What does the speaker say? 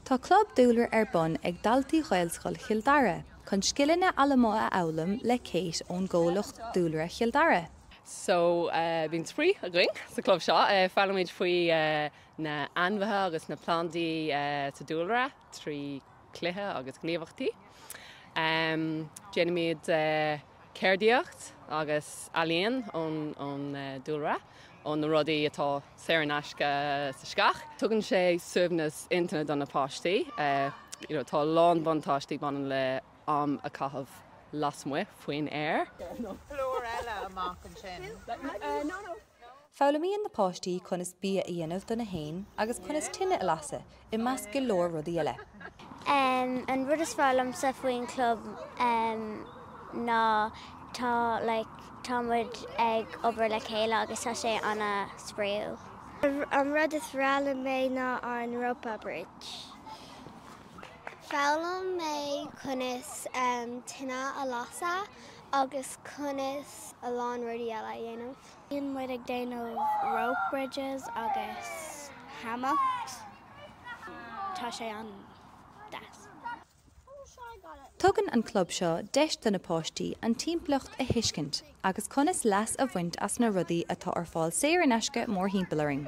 Tá club Dúlra ar bun ag daltaí Gaelscoil Chill Dara, chun scileanna alamo a eolalam le céis ón ggólacht Dúlra Chill Dara. So bhín sprí a going sa club seo, fálamid faoi na anmhatha agus na plandaí sa Dúlra, trí clutha agus gníomhachtaí. Déanamid céirdíocht agus alíonn ón Dúlra, ón na rudaí atá saoire naisce sa scach. Tugann sé suimhnas inta don na páistí, tá lán buntáistí banan le am a caithfh lasmuo faoin air. Fálamíonn na páistí chunas bí a dhéanamh donna hain agus chunas tinine a lasa I measc go leor rudaí eile. An rud is fálam sa faoin club ná támuid ag obair le chéile agus tá sé anna spríú. An rud is rála mé ná an Europa Bridge. Fálam mé chunas tinine a lasa agus chunas a lán rudaí eile dhéanamh. Bhíonn muid ag déanamh rope bridges agus hammocks. Tá sé an das. Tugann an club seo deis donna páistí an timplacht a thuiscint agus conas leas a bhaint as na rudaí atá ar fáil saoire naisce mór thimpealaring.